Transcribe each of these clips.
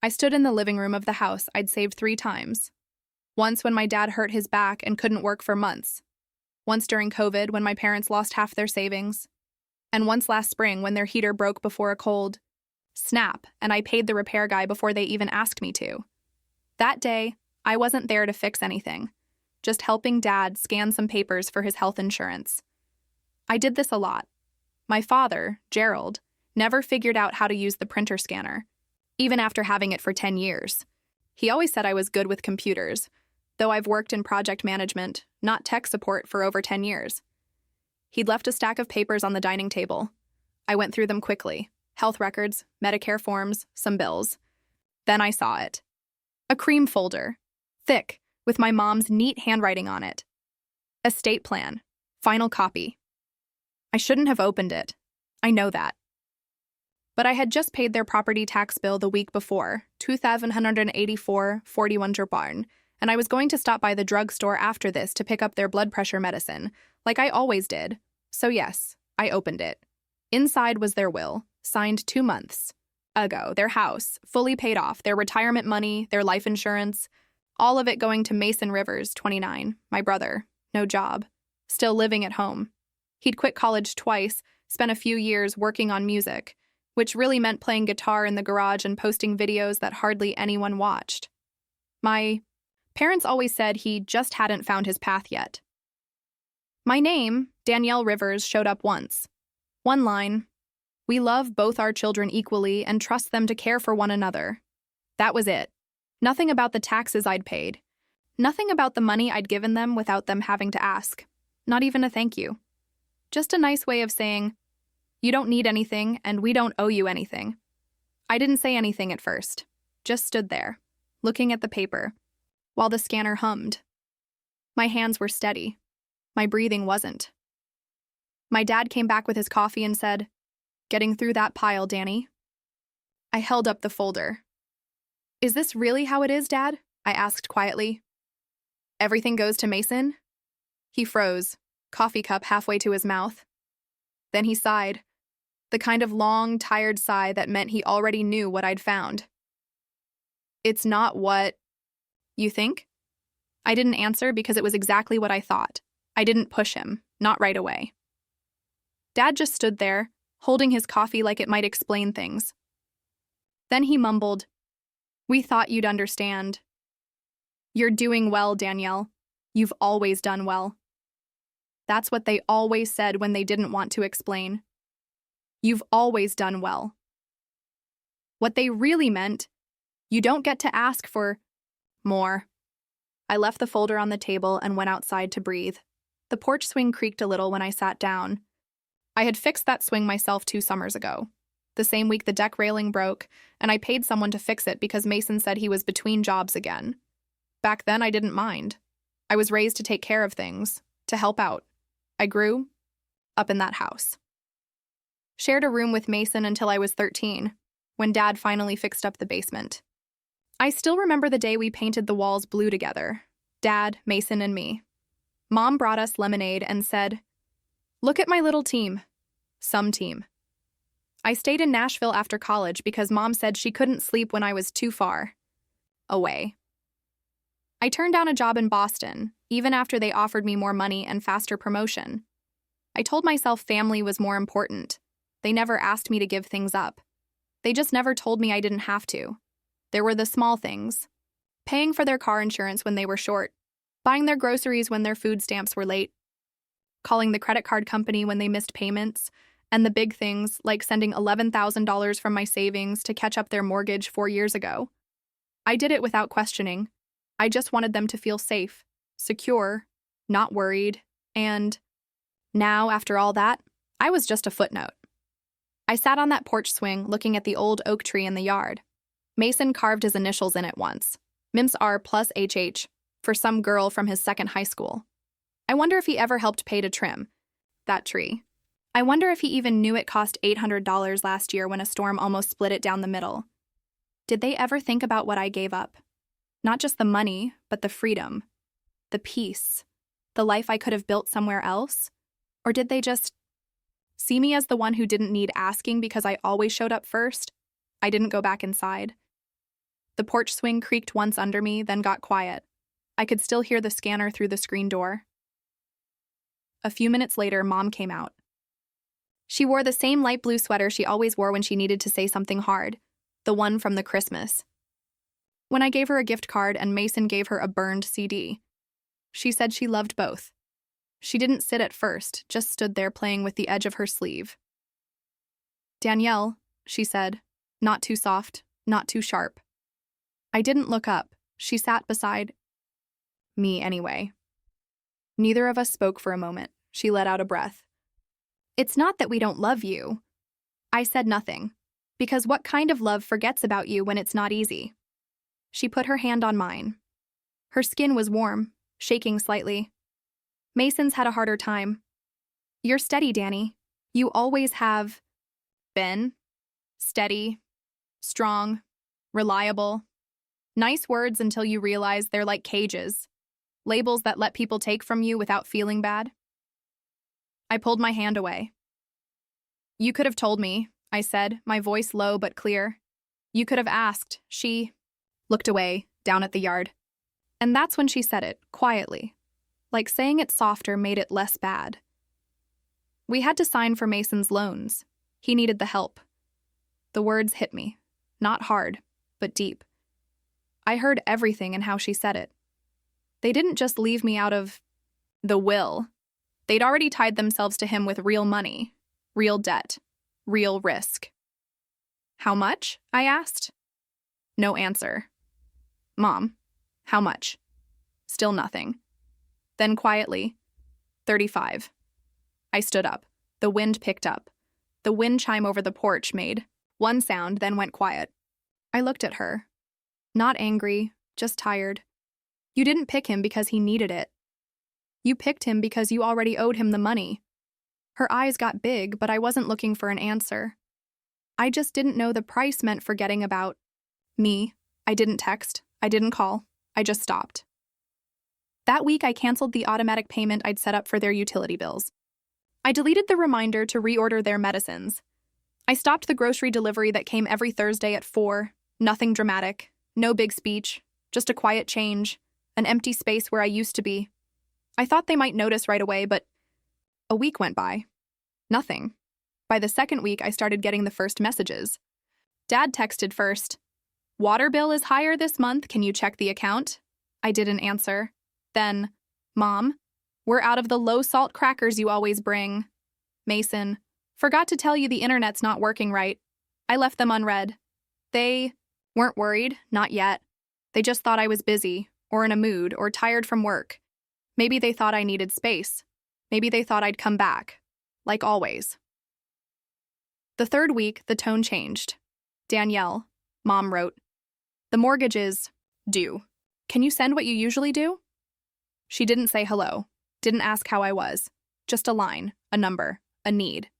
I stood in the living room of the house I'd saved 3 times. Once when my dad hurt his back and couldn't work for months. Once during COVID when my parents lost half their savings. And once last spring when their heater broke before a cold snap and I paid the repair guy before they even asked me to. That day, I wasn't there to fix anything, just helping Dad scan some papers for his health insurance. I did this a lot. My father, Gerald, never figured out how to use the printer scanner, even after having it for 10 years. He always said I was good with computers, though I've worked in project management, not tech support, for over 10 years. He'd left a stack of papers on the dining table. I went through them quickly. Health records, Medicare forms, some bills. Then I saw it. A cream folder, thick, with my mom's neat handwriting on it. Estate plan, final copy. I shouldn't have opened it. I know that. But I had just paid their property tax bill the week before, $2,784.41 barn, and I was going to stop by the drugstore after this to pick up their blood pressure medicine, like I always did. So yes, I opened it. Inside was their will, signed 2 months ago, their house, fully paid off, their retirement money, their life insurance, all of it going to Mason Rivers, 29, my brother, no job, still living at home. He'd quit college twice, spent a few years working on music, which really meant playing guitar in the garage and posting videos that hardly anyone watched. My parents always said he just hadn't found his path yet. My name, Danielle Rivers, showed up once. One line, "We love both our children equally and trust them to care for one another." That was it. Nothing about the taxes I'd paid. Nothing about the money I'd given them without them having to ask. Not even a thank you. Just a nice way of saying, "You don't need anything and we don't owe you anything." I didn't say anything at first. Just stood there, looking at the paper, while the scanner hummed. My hands were steady. My breathing wasn't. My dad came back with his coffee and said, "Getting through that pile, Danny." I held up the folder. "Is this really how it is, Dad?" I asked quietly. "Everything goes to Mason?" He froze, coffee cup halfway to his mouth. Then he sighed, the kind of long, tired sigh that meant he already knew what I'd found. "It's not what you think?" I didn't answer because it was exactly what I thought. I didn't push him, not right away. Dad just stood there, holding his coffee like it might explain things. Then he mumbled, "We thought you'd understand. You're doing well, Danielle. You've always done well." That's what they always said when they didn't want to explain. You've always done well. What they really meant, you don't get to ask for more. I left the folder on the table and went outside to breathe. The porch swing creaked a little when I sat down. I had fixed that swing myself 2 summers ago. The same week the deck railing broke, and I paid someone to fix it because Mason said he was between jobs again. Back then, I didn't mind. I was raised to take care of things, to help out. I grew up in that house. Shared a room with Mason until I was 13, when Dad finally fixed up the basement. I still remember the day we painted the walls blue together, Dad, Mason, and me. Mom brought us lemonade and said, "Look at my little team. Some team." I stayed in Nashville after college because Mom said she couldn't sleep when I was too far away. I turned down a job in Boston, even after they offered me more money and faster promotion. I told myself family was more important. They never asked me to give things up. They just never told me I didn't have to. There were the small things. Paying for their car insurance when they were short, buying their groceries when their food stamps were late, calling the credit card company when they missed payments, and the big things like sending $11,000 from my savings to catch up their mortgage 4 years ago. I did it without questioning. I just wanted them to feel safe, secure, not worried, and now, after all that, I was just a footnote. I sat on that porch swing looking at the old oak tree in the yard. Mason carved his initials in it once, Mims R plus HH, for some girl from his second high school. I wonder if he ever helped pay to trim that tree. I wonder if he even knew it cost $800 last year when a storm almost split it down the middle. Did they ever think about what I gave up? Not just the money, but the freedom, the peace, the life I could have built somewhere else? Or did they just see me as the one who didn't need asking because I always showed up first? I didn't go back inside. The porch swing creaked once under me, then got quiet. I could still hear the scanner through the screen door. A few minutes later, Mom came out. She wore the same light blue sweater she always wore when she needed to say something hard, the one from the Christmas. When I gave her a gift card and Mason gave her a burned CD, she said she loved both. She didn't sit at first, just stood there playing with the edge of her sleeve. "Danielle," she said, not too soft, not too sharp. I didn't look up. She sat beside me anyway. Neither of us spoke for a moment. She let out a breath. "It's not that we don't love you." I said nothing, because what kind of love forgets about you when it's not easy? She put her hand on mine. Her skin was warm, shaking slightly. "Mason's had a harder time. You're steady, Danny. You always have been. Steady, strong, reliable. Nice words until you realize they're like cages. Labels that let people take from you without feeling bad." I pulled my hand away. "You could have told me," I said, my voice low but clear. "You could have asked." She looked away, down at the yard. And that's when she said it, quietly. Like saying it softer made it less bad. "We had to sign for Mason's loans. He needed the help." The words hit me. Not hard, but deep. I heard everything in how she said it. They didn't just leave me out of the will. They'd already tied themselves to him with real money, real debt, real risk. "How much?" I asked. No answer. "Mom, how much?" Still nothing. Then quietly, 35. I stood up. The wind picked up. The wind chime over the porch made one sound, then went quiet. I looked at her. Not angry, just tired. "You didn't pick him because he needed it. You picked him because you already owed him the money." Her eyes got big, but I wasn't looking for an answer. I just didn't know the price meant forgetting about me. I didn't text. I didn't call. I just stopped. That week, I canceled the automatic payment I'd set up for their utility bills. I deleted the reminder to reorder their medicines. I stopped the grocery delivery that came every Thursday at 4. Nothing dramatic. No big speech. Just a quiet change. An empty space where I used to be. I thought they might notice right away, but a week went by. Nothing. By the second week, I started getting the first messages. Dad texted first. "Water bill is higher this month. Can you check the account?" I didn't answer. Then, "Mom, we're out of the low-salt crackers you always bring." Mason, "Forgot to tell you the internet's not working right." I left them unread. They weren't worried, not yet. They just thought I was busy, or in a mood, or tired from work. Maybe they thought I needed space. Maybe they thought I'd come back. Like always. The third week, the tone changed. "Danielle," Mom wrote, "the mortgage is due. Can you send what you usually do?" She didn't say hello, didn't ask how I was. Just a line, a number, a need.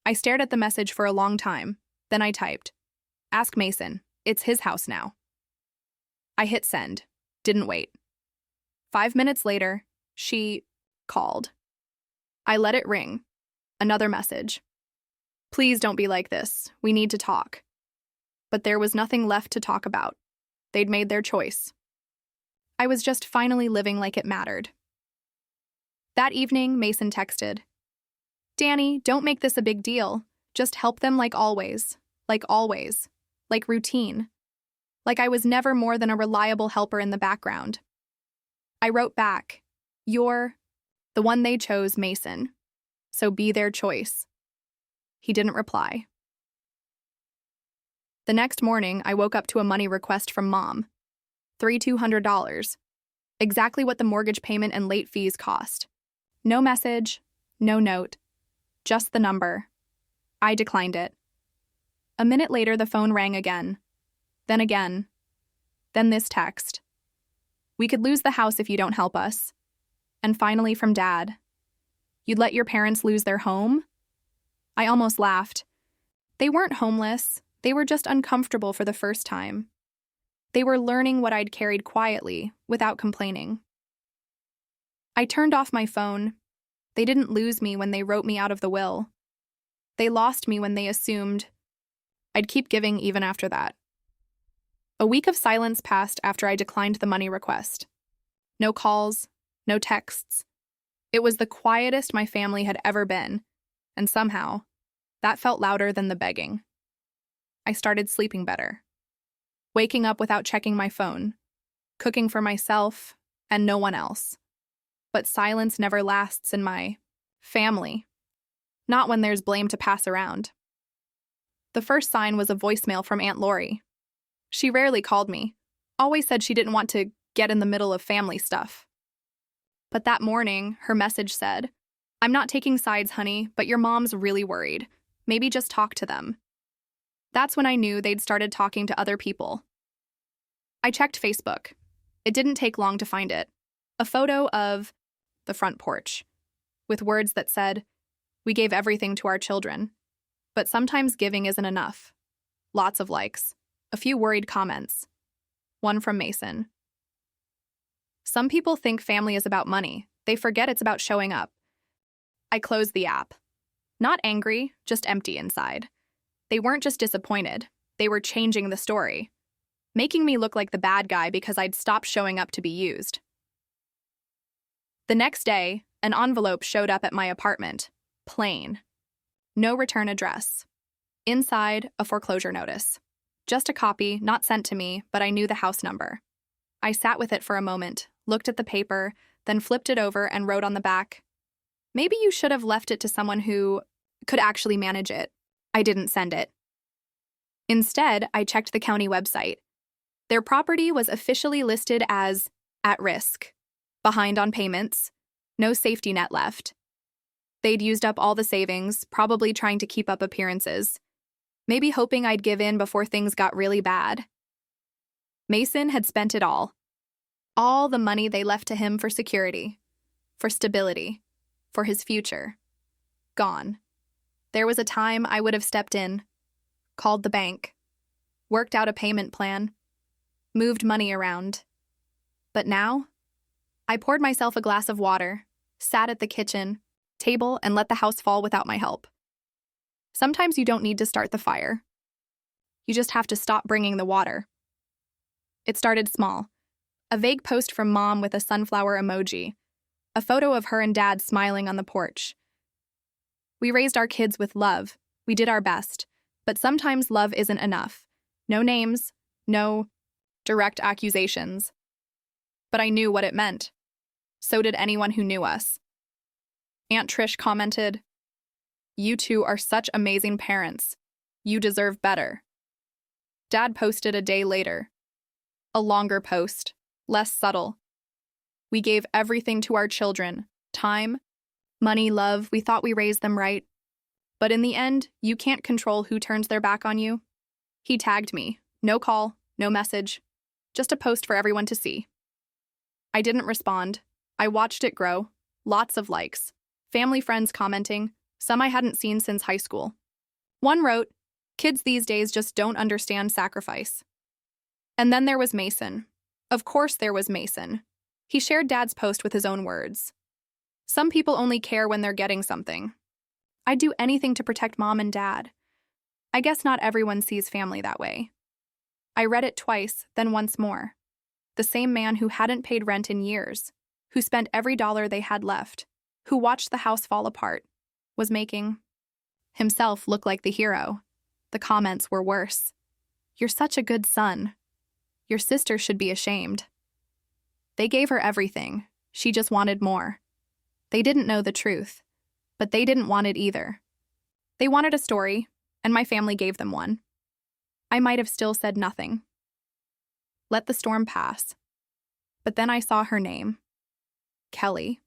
I stared at the message for a long time. Then I typed, "Ask Mason. It's his house now." I hit send. Didn't wait. 5 minutes later, she called. I let it ring. Another message. "Please don't be like this. We need to talk." But there was nothing left to talk about. They'd made their choice. I was just finally living like it mattered. That evening, Mason texted, "Danny, don't make this a big deal. Just help them like always. Like always. Like routine. Like I was never more than a reliable helper in the background." I wrote back, "You're the one they chose, Mason. So be their choice." He didn't reply. The next morning, I woke up to a money request from Mom. $3,200. Exactly what the mortgage payment and late fees cost. No message, no note. Just the number. I declined it. A minute later, the phone rang again. Then again. Then this text. "We could lose the house if you don't help us." And finally from Dad. "You'd let your parents lose their home?" I almost laughed. They weren't homeless. They were just uncomfortable for the first time. They were learning what I'd carried quietly, without complaining. I turned off my phone. They didn't lose me when they wrote me out of the will. They lost me when they assumed I'd keep giving even after that. A week of silence passed after I declined the money request. No calls, no texts. It was the quietest my family had ever been, and somehow, that felt louder than the begging. I started sleeping better, waking up without checking my phone, cooking for myself and no one else. But silence never lasts in my family, not when there's blame to pass around. The first sign was a voicemail from Aunt Lori. She rarely called me, always said she didn't want to get in the middle of family stuff. But that morning, her message said, "I'm not taking sides, honey, but your mom's really worried. Maybe just talk to them." That's when I knew they'd started talking to other people. I checked Facebook. It didn't take long to find it. A photo of the front porch, with words that said, "We gave everything to our children. But sometimes giving isn't enough." Lots of likes. A few worried comments. One from Mason. "Some people think family is about money. They forget it's about showing up." I closed the app. Not angry, just empty inside. They weren't just disappointed. They were changing the story, making me look like the bad guy because I'd stopped showing up to be used. The next day, an envelope showed up at my apartment. Plain. No return address. Inside, a foreclosure notice. Just a copy, not sent to me, but I knew the house number. I sat with it for a moment, looked at the paper, then flipped it over and wrote on the back, "Maybe you should have left it to someone who could actually manage it." I didn't send it. Instead, I checked the county website. Their property was officially listed as at risk, behind on payments, no safety net left. They'd used up all the savings, probably trying to keep up appearances, maybe hoping I'd give in before things got really bad. Mason had spent it all the money they left to him for security, for stability, for his future. Gone. There was a time I would have stepped in, called the bank, worked out a payment plan, moved money around. But now, I poured myself a glass of water, sat at the kitchen table, and let the house fall without my help. Sometimes you don't need to start the fire. You just have to stop bringing the water. It started small. A vague post from Mom with a sunflower emoji, a photo of her and Dad smiling on the porch. We raised our kids with love. We did our best. But sometimes love isn't enough. No names, no direct accusations. But I knew what it meant. So did anyone who knew us. Aunt Trish commented, "You two are such amazing parents. You deserve better." Dad posted a day later. A longer post, less subtle. "We gave everything to our children. Time, money, love. We thought we raised them right. But in the end, you can't control who turns their back on you." He tagged me. No call, no message. Just a post for everyone to see. I didn't respond. I watched it grow. Lots of likes. Family friends commenting, some I hadn't seen since high school. One wrote, "Kids these days just don't understand sacrifice." And then there was Mason. Of course there was Mason. He shared Dad's post with his own words. "Some people only care when they're getting something. I'd do anything to protect Mom and Dad." I guess not everyone sees family that way. I read it twice, then once more. The same man who hadn't paid rent in years, who spent every dollar they had left, who watched the house fall apart, was making himself look like the hero. The comments were worse. "You're such a good son. Your sister should be ashamed. They gave her everything. She just wanted more." They didn't know the truth, but they didn't want it either. They wanted a story, and my family gave them one. I might have still said nothing. Let the storm pass. But then I saw her name. Kelly.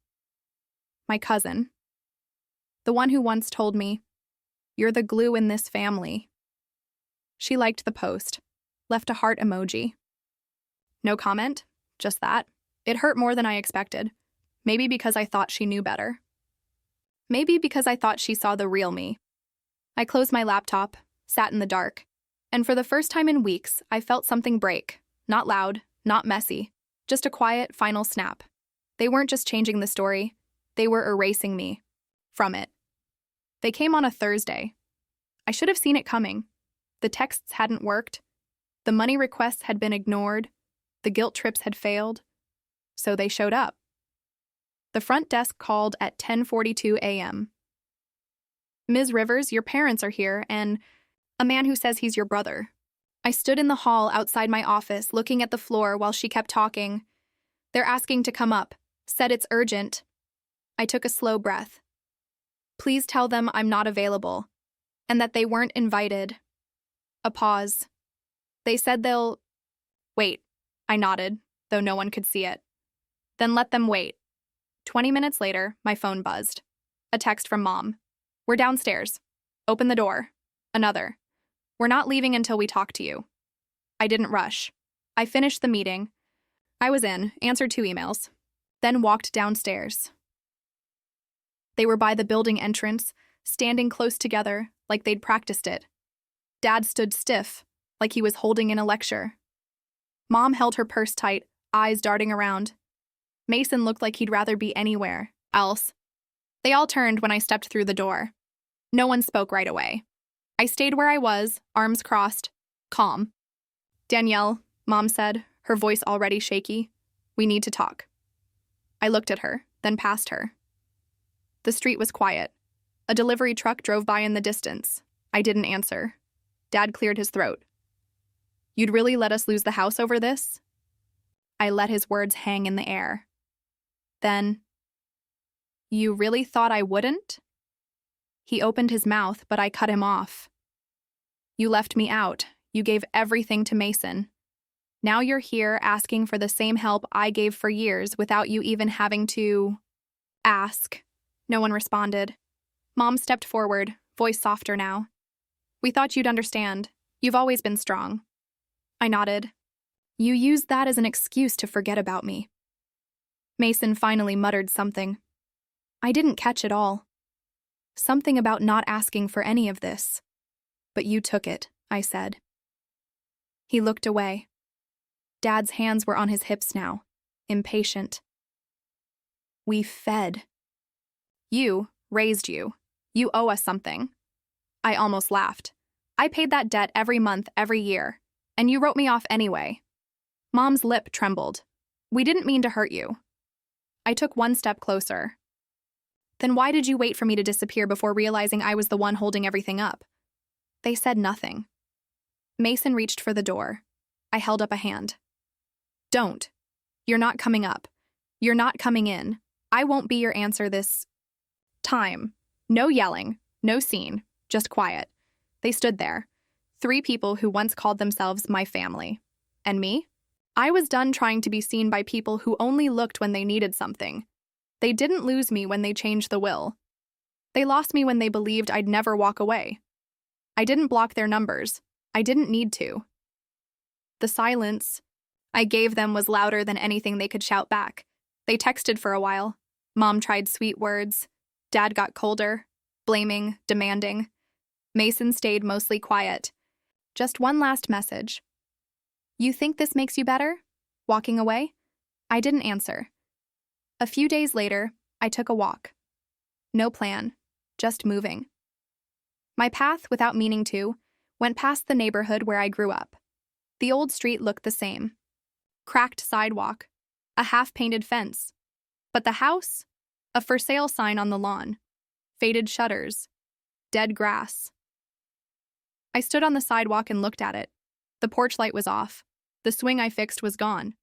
My cousin. The one who once told me, "You're the glue in this family." She liked the post, left a heart emoji. No comment, just that. It hurt more than I expected. Maybe because I thought she knew better. Maybe because I thought she saw the real me. I closed my laptop, sat in the dark, and for the first time in weeks, I felt something break. Not loud, not messy, just a quiet, final snap. They weren't just changing the story, they were erasing me from it. They came on a Thursday. I should have seen it coming. The texts hadn't worked. The money requests had been ignored, the guilt trips had failed, so they showed up. The front desk called at 10:42 a.m. "Ms. Rivers, your parents are here, and a man who says he's your brother." I stood in the hall outside my office, looking at the floor while she kept talking. "They're asking to come up. Said it's urgent." I took a slow breath. "Please tell them I'm not available, and that they weren't invited." A pause. "They said they'll—" "Wait." I nodded, though no one could see it. "Then let them wait." 20 minutes later, my phone buzzed. A text from Mom. "We're downstairs. Open the door." Another. "We're not leaving until we talk to you." I didn't rush. I finished the meeting. I was in, answered 2 emails, then walked downstairs. They were by the building entrance, standing close together, like they'd practiced it. Dad stood stiff, like he was holding in a lecture. Mom held her purse tight, eyes darting around. Mason looked like he'd rather be anywhere else. They all turned when I stepped through the door. No one spoke right away. I stayed where I was, arms crossed, calm. "Danielle," Mom said, her voice already shaky, "we need to talk." I looked at her, then past her. The street was quiet. A delivery truck drove by in the distance. I didn't answer. Dad cleared his throat. "You'd really let us lose the house over this?" I let his words hang in the air. Then, "You really thought I wouldn't?" He opened his mouth, but I cut him off. "You left me out. You gave everything to Mason. Now you're here asking for the same help I gave for years without you even having to ask." No one responded. Mom stepped forward, voice softer now. "We thought you'd understand. You've always been strong." I nodded. "You used that as an excuse to forget about me." Mason finally muttered something. I didn't catch it all. Something about not asking for any of this. "But you took it," I said. He looked away. Dad's hands were on his hips now, impatient. "We fed. You raised you. You owe us something." I almost laughed. "I paid that debt every month, every year, and you wrote me off anyway." Mom's lip trembled. "We didn't mean to hurt you." I took one step closer. "Then why did you wait for me to disappear before realizing I was the one holding everything up?" They said nothing. Mason reached for the door. I held up a hand. "Don't. You're not coming up. You're not coming in. I won't be your answer this time." No yelling, no scene, just quiet. They stood there. 3 people who once called themselves my family. And me? I was done trying to be seen by people who only looked when they needed something. They didn't lose me when they changed the will. They lost me when they believed I'd never walk away. I didn't block their numbers. I didn't need to. The silence I gave them was louder than anything they could shout back. They texted for a while. Mom tried sweet words. Dad got colder, blaming, demanding. Mason stayed mostly quiet. Just one last message. "You think this makes you better? Walking away?" I didn't answer. A few days later, I took a walk. No plan, just moving. My path, without meaning to, went past the neighborhood where I grew up. The old street looked the same. Cracked sidewalk, a half-painted fence. But the house? A for sale sign on the lawn. Faded shutters. Dead grass. I stood on the sidewalk and looked at it. The porch light was off. The swing I fixed was gone.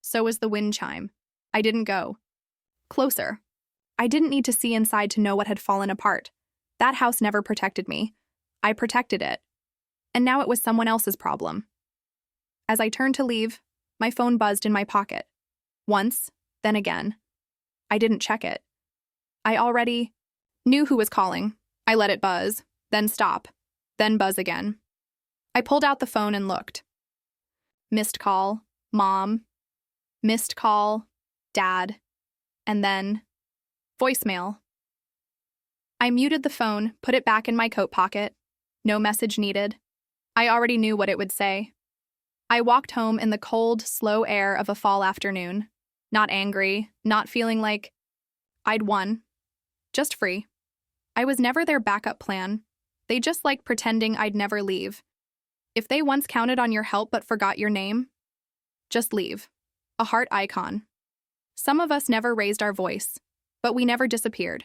So was the wind chime. I didn't go. Closer. I didn't need to see inside to know what had fallen apart. That house never protected me. I protected it. And now it was someone else's problem. As I turned to leave, my phone buzzed in my pocket. Once, then again. I didn't check it. I already knew who was calling. I let it buzz, then stop, then buzz again. I pulled out the phone and looked. Missed call, Mom. Missed call, Dad. And then voicemail. I muted the phone, put it back in my coat pocket. No message needed. I already knew what it would say. I walked home in the cold, slow air of a fall afternoon. Not angry, not feeling like I'd won. Just free. I was never their backup plan. They just liked pretending I'd never leave. If they once counted on your help but forgot your name, just leave. A heart icon. Some of us never raised our voice, but we never disappeared.